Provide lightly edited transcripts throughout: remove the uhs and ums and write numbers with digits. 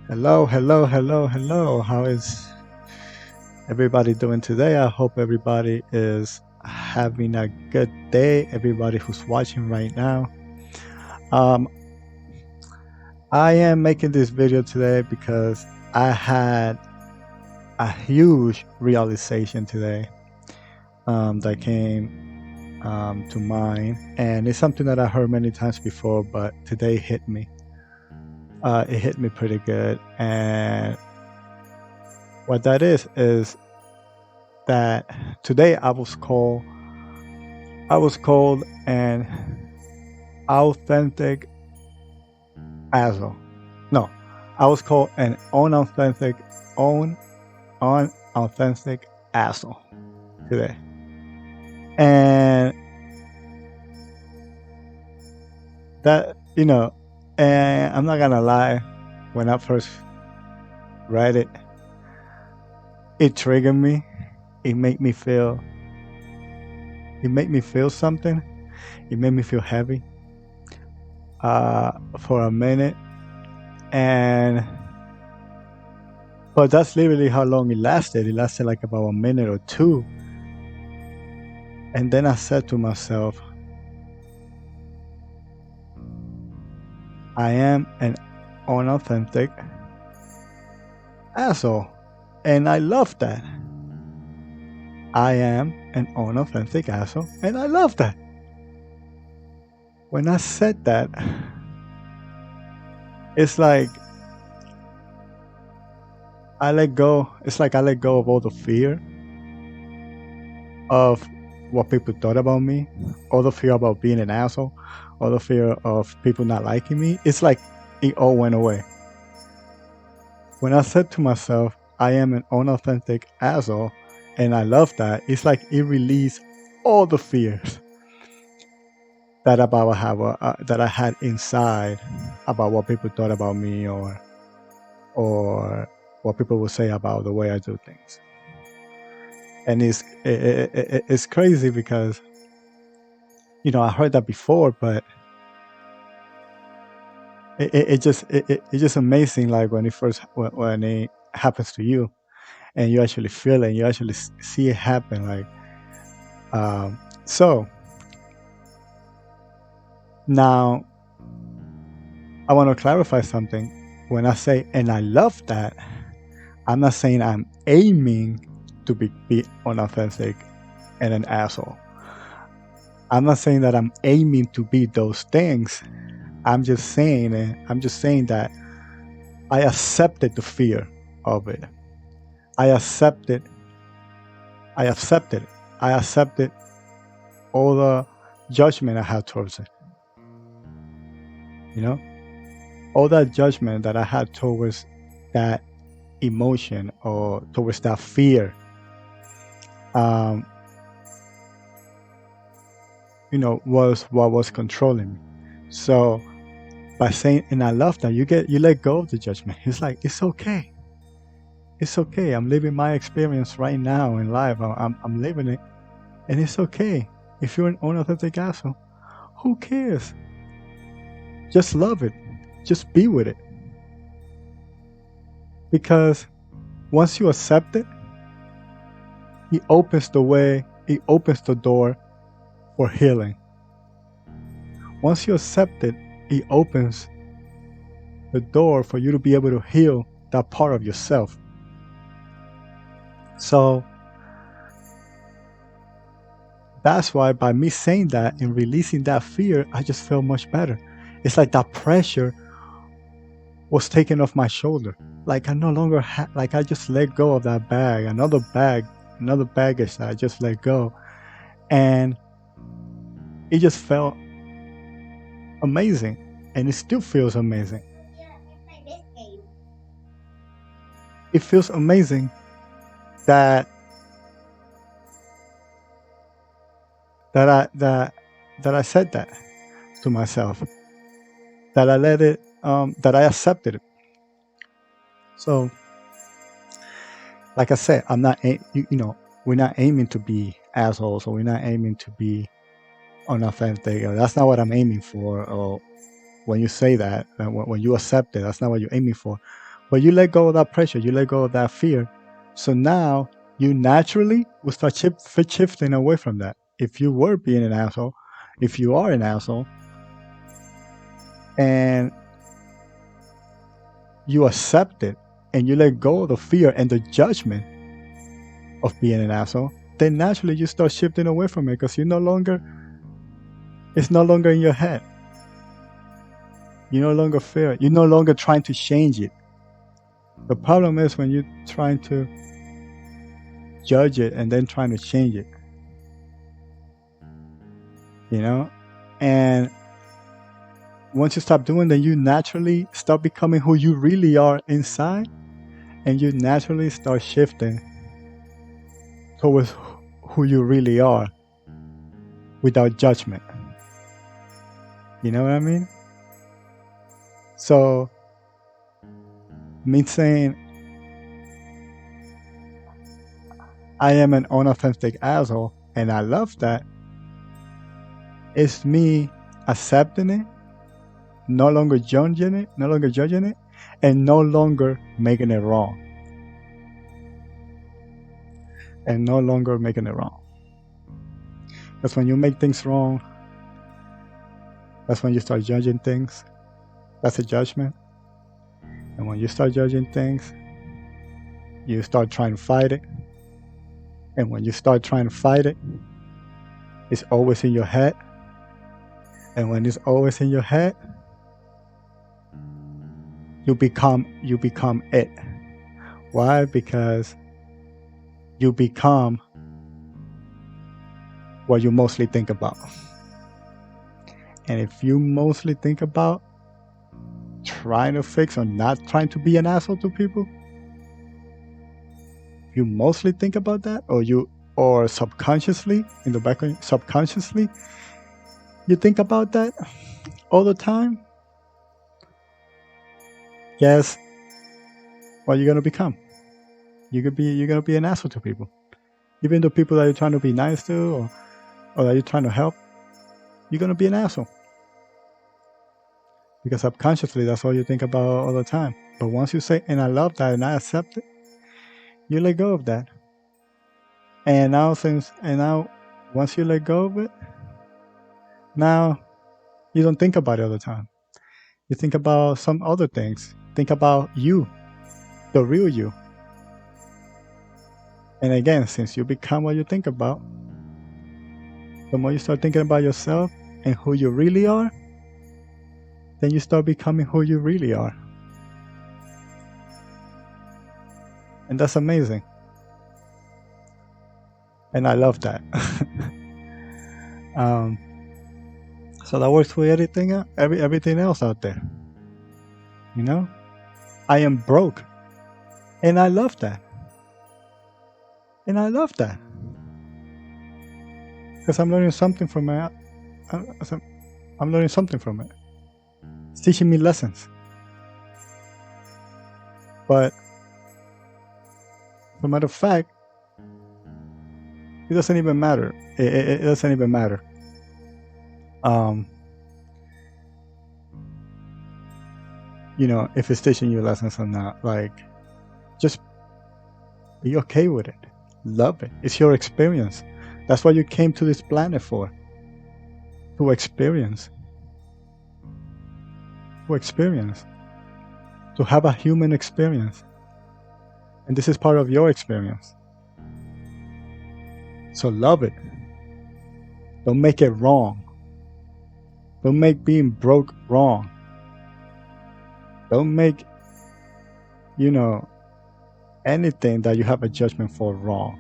Hello, hello, hello, hello. How is everybody doing today? I hope everybody is having a good day. Everybody who's watching right now. Um, I am making this video today because I had a huge realization today that came to mind, and it's something that I heard many times before, but today hit me. It hit me pretty good, and what that is that today I was called an authentic asshole. No, I was called an own unauthentic asshole today. And that, and I'm not gonna lie, when I first read it, it triggered me. It made me feel it made me feel something. It made me feel heavy for a minute. And but that's literally how long it lasted. It lasted like about a minute or two. And then I said to myself, I am an unauthentic asshole. And I love that. I am an unauthentic asshole. And I love that. When I said that, it's like I let go. It's like I let go of all the fear of what people thought about me, all the fear about being an asshole, all the fear of people not liking me. It's like it all went away. When I said to myself, I am an unauthentic asshole, and I love that, it's like it released all the fears that I had inside about what people thought about me or what people would say about the way I do things. And it's crazy because I heard that before, but it's just amazing. Like when it happens to you, and you actually feel it, and you actually see it happen. Like so now, I want to clarify something. When I say and I love that, I'm not saying I'm aiming to be unauthentic and an asshole. I'm not saying that I'm aiming to be those things. I'm just saying that I accepted the fear of it. I accepted I accepted it. I accepted all the judgment I had towards it. You know? All that judgment that I had towards that emotion or towards that fear. Um, was what was controlling me. So by saying, and I love that you let go of the judgment. It's like it's okay. It's okay. I'm living my experience right now in life. I'm living it, and it's okay. If you're an unauthentic asshole, who cares? Just love it. Just be with it. Because once you accept it, it opens the way. It opens the door for healing. Once you accept it, it opens the door for you to be able to heal that part of yourself. So that's why by me saying that and releasing that fear, I just felt much better. It's like that pressure was taken off my shoulder. Like I no longer like I just let go of that bag, another baggage that I just let go. And it just felt amazing. And it still feels amazing. It feels amazing that that I said that to myself, that I let it, that I accepted it. So, like I said, I'm not, we're not aiming to be assholes, or we're not aiming to be unauthentic. That's not what I'm aiming for. Or when you say that, when you accept it, that's not what you're aiming for. But you let go of that pressure, you let go of that fear. So now you naturally will start shifting away from that. If you were being an asshole, if you are an asshole, and you accept it and you let go of the fear and the judgment of being an asshole, then naturally you start shifting away from it because it's no longer in your head. You no longer fear it. You're no longer trying to change it. The problem is when you're trying to judge it and then trying to change it. You know? And once you stop doing that, you naturally start becoming who you really are inside, and you naturally start shifting towards who you really are without judgment. You know what I mean? So, me saying I am an unauthentic asshole and I love that, it's me accepting it, no longer judging it, and no longer making it wrong. And no longer making it wrong. Because when you make things wrong, that's when you start judging things. That's a judgment. And when you start judging things, you start trying to fight it. And when you start trying to fight it, it's always in your head. And when it's always in your head, you become it. Why? Because you become what you mostly think about. And if you mostly think about trying to fix or not trying to be an asshole to people, you mostly think about that, or subconsciously, in the back of subconsciously, you think about that all the time, guess what you're gonna become? You're gonna be an asshole to people. Even the people that you're trying to be nice to or that you're trying to help, you're gonna be an asshole. Because subconsciously that's all you think about all the time. But once you say, and I love that and I accept it, you let go of that. And now once you let go of it, now you don't think about it all the time. You think about some other things. Think about you, the real you. And again, since you become what you think about, the more you start thinking about yourself and who you really are, then you start becoming who you really are. And that's amazing. And I love that. So that works for everything else out there. You know? I am broke. And I love that. And I love that. Because I'm learning something from it. I'm learning something from it. It's teaching me lessons. But as a matter of fact, it doesn't even matter. It doesn't even matter. You know, if it's teaching you lessons or not, like, just be okay with it. Love it. It's your experience. That's what you came to this planet for. To experience. To experience. To have a human experience. And this is part of your experience. So love it. Don't make it wrong. Don't make being broke wrong. Don't make, anything that you have a judgment for wrong.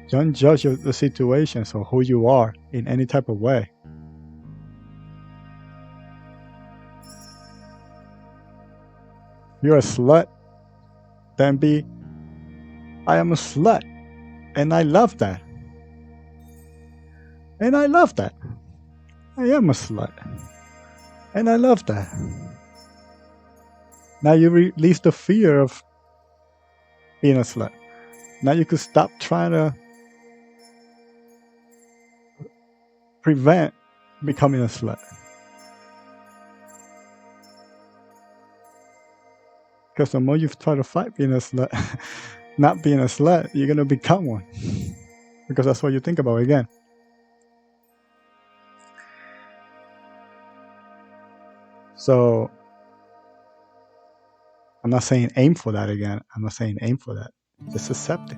Don't judge the situations or who you are in any type of way. If you're a slut, then I am a slut. And I love that. And I love that. I am a slut. And I love that. Now you release the fear of being a slut. Now you could stop trying to prevent becoming a slut. Because the more you try to fight being a slut, not being a slut, you're gonna become one. Because that's what you think about again. So I'm not saying aim for that again. I'm not saying aim for that. Just accept it.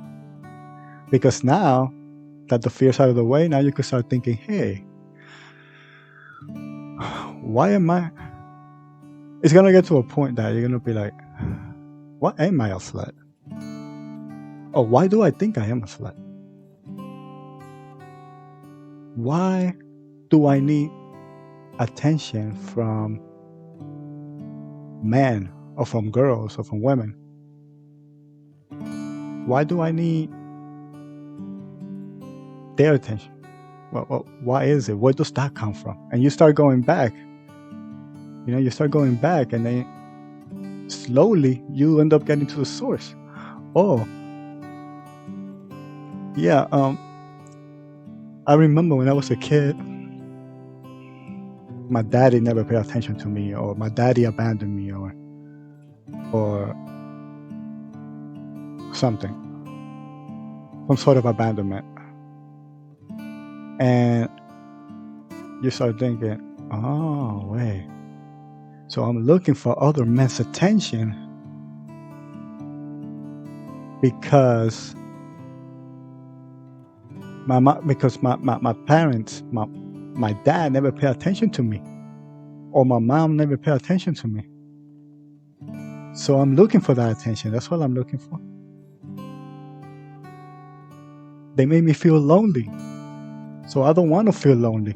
Because now that the fear's out of the way, now you can start thinking, hey, why am I? It's gonna get to a point that you're gonna be like, why am I a slut? Or why do I think I am a slut? Why do I need attention from men or from girls or from women? Why do I need their attention? Well, why is it? Where does that come from? And you start going back. You start going back, and then slowly you end up getting to the source. Oh, yeah. I remember when I was a kid, my daddy never paid attention to me, or my daddy abandoned me, or something, some sort of abandonment. And you start thinking, oh, wait. So I'm looking for other men's attention because my parents, my dad never paid attention to me, or my mom never paid attention to me. So I'm looking for that attention. That's what I'm looking for. They made me feel lonely. So I don't want to feel lonely.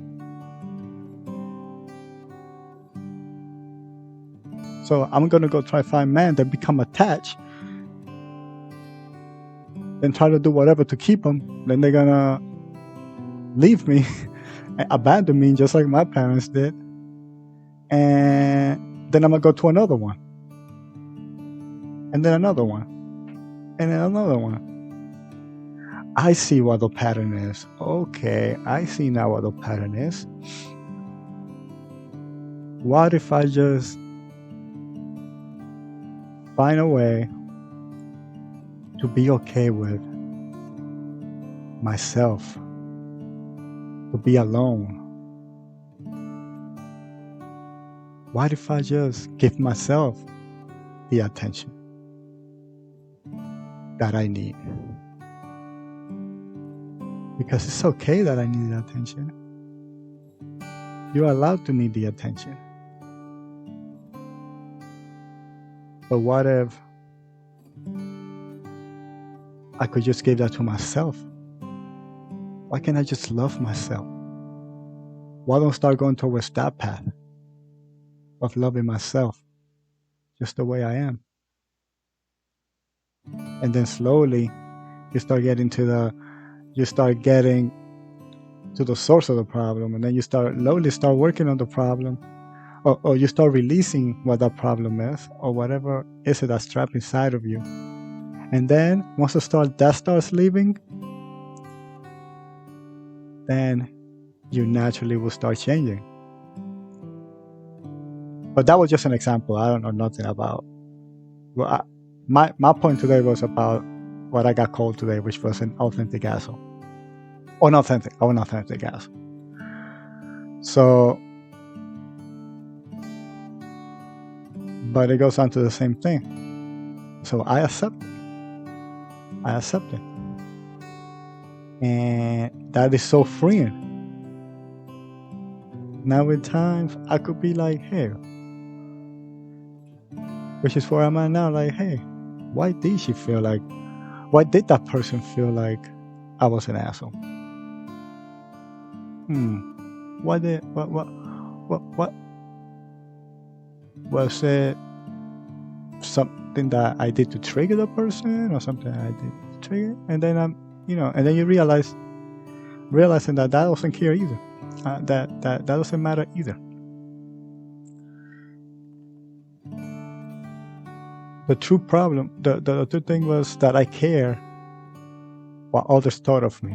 So I'm going to go try to find men that become attached, then try to do whatever to keep them. Then they're going to leave me and abandon me just like my parents did. And then I'm going to go to another one. And then another one. And then another one. I see what the pattern is. Okay, I see now what the pattern is. What if I just find a way to be okay with myself, to be alone? What if I just give myself the attention that I need? Because it's okay that I need the attention. You're allowed to need the attention. But what if I could just give that to myself? Why can't I just love myself? Why don't I start going towards that path of loving myself just the way I am? And then slowly you start getting to the source of the problem, and then you slowly start working on the problem, or you start releasing what that problem is, or whatever is it that's trapped inside of you. And then once that starts leaving, then you naturally will start changing. But that was just an example. I don't know nothing about. Well, my point today was about what I got called today, which was an authentic asshole. Unauthentic asshole. So, but it goes on to the same thing. So I accept it. And that is so freeing. Now with times I could be like, hey, which is where I'm at now, like, hey, why did that person feel like I was an asshole? What was it? Something that I did to trigger the person, or something I did to trigger? And then and then you realizing that doesn't care either. That doesn't matter either. The true problem, the true thing was that I care what others thought of me.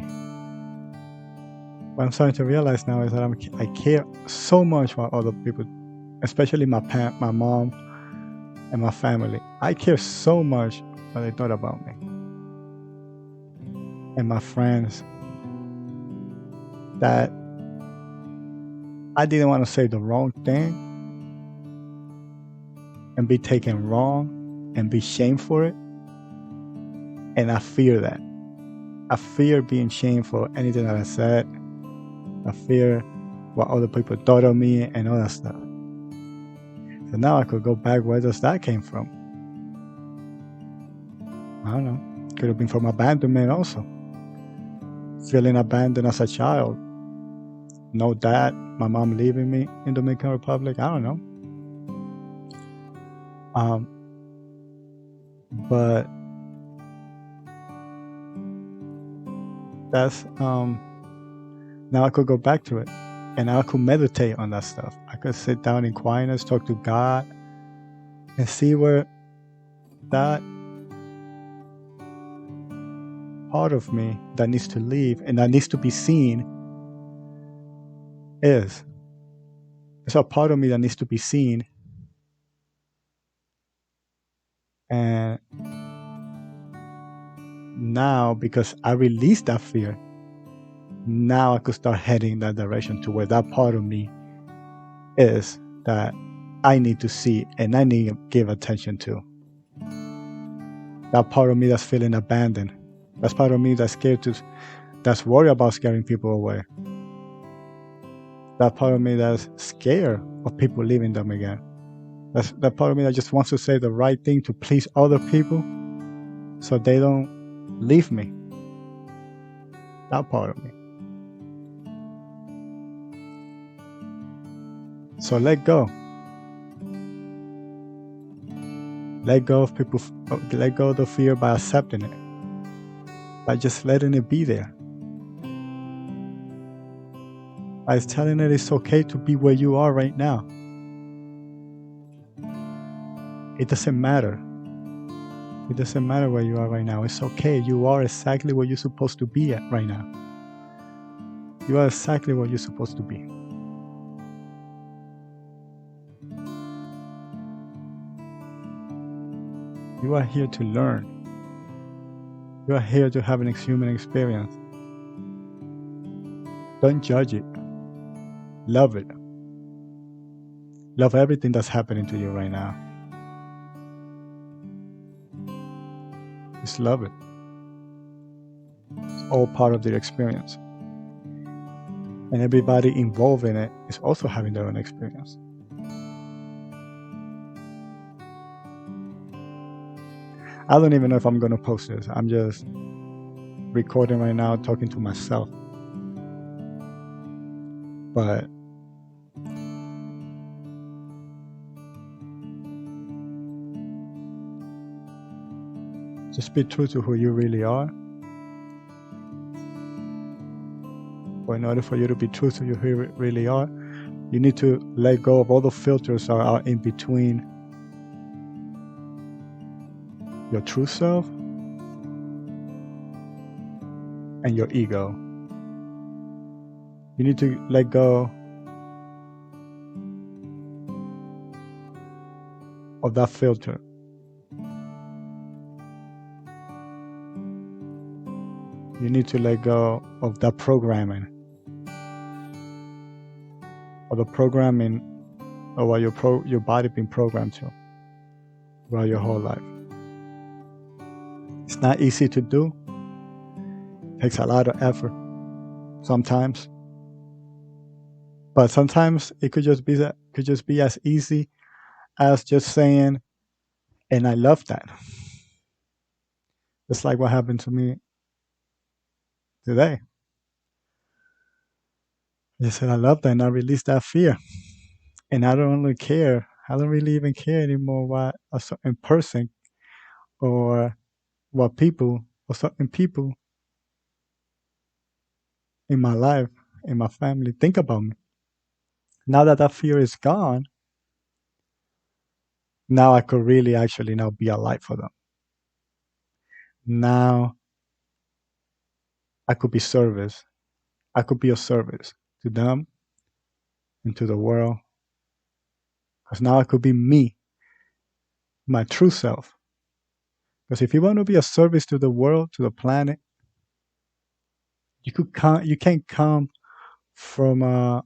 What I'm starting to realize now is that I care so much what other people, especially my mom, and my family. I care so much what they thought about me and my friends that I didn't want to say the wrong thing and be taken wrong and be shamed for it. And I fear that. I fear being shamed for anything that I said. I fear what other people thought of me and all that stuff. So now I could go back, where does that came from? I don't know. Could have been from abandonment also. Feeling abandoned as a child. No dad, my mom leaving me in Dominican Republic. I don't know. But that's now I could go back to it, and I could meditate on that stuff. I could sit down in quietness, talk to God, and see where that part of me that needs to leave and that needs to be seen is. There's a part of me that needs to be seen, and now because I released that fear, now I could start heading in that direction to where that part of me is that I need to see and I need to give attention to. That part of me that's feeling abandoned. That's part of me that's scared to, that's worried about scaring people away. That part of me that's scared of people leaving them again. That's that part of me that just wants to say the right thing to please other people so they don't leave me. That part of me. So let go. Let go of people, let go of the fear by accepting it. By just letting it be there. By telling it it's okay to be where you are right now. It doesn't matter. It doesn't matter where you are right now. It's okay. You are exactly where you're supposed to be at right now. You are exactly where you're supposed to be. You are here to learn. You are here to have an human experience. Don't judge it. Love it. Love everything that's happening to you right now. Just love it. It's all part of the experience. And everybody involved in it is also having their own experience. I don't even know if I'm going to post this. I'm just recording right now, talking to myself. But just be true to who you really are. But in order for you to be true to who you really are, you need to let go of all the filters that are in between your true self and your ego. You need to let go of that filter. You need to let go of that programming. Or the programming of what your body been programmed to throughout your whole life. It's not easy to do. It takes a lot of effort sometimes. But sometimes it could just be as easy as just saying, and I love that. Just like what happened to me today. I said I love that and I released that fear. And I don't really care. I don't really even care anymore what a certain person or what people or certain people in my life, in my family think about me. Now that that fear is gone, now I could really actually now be a light for them. Now I could be service. I could be of service to them and to the world. Because now I could be me my true self. Because if you want to be a service to the world, to the planet, you can't come from a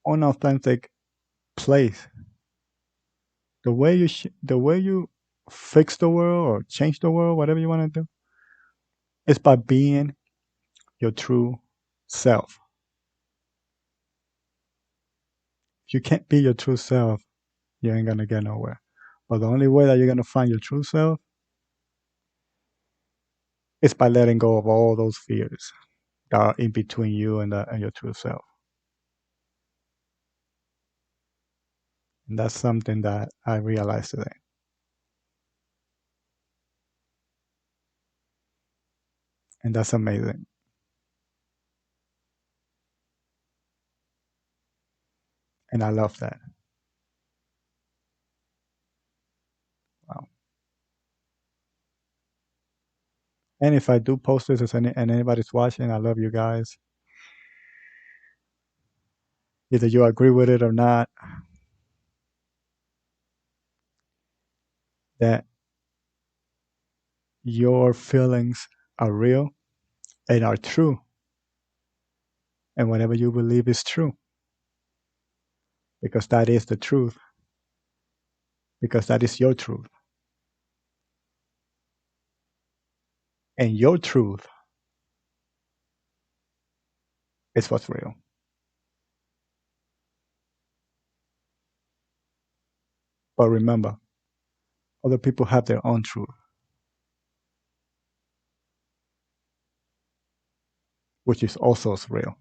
unauthentic place. The way you fix the world or change the world, whatever you want to do, is by being your true self. If you can't be your true self, you ain't gonna get nowhere. But the only way that you're gonna find your true self is by letting go of all those fears that are in between you and your true self. And that's something that I realized today. And that's amazing. And I love that. Wow. And if I do post this and anybody's watching, I love you guys. Either you agree with it or not, that your feelings are real and are true. And whatever you believe is true. Because that is the truth. Because that is your truth. And your truth is what's real. But remember, other people have their own truth, which is also real.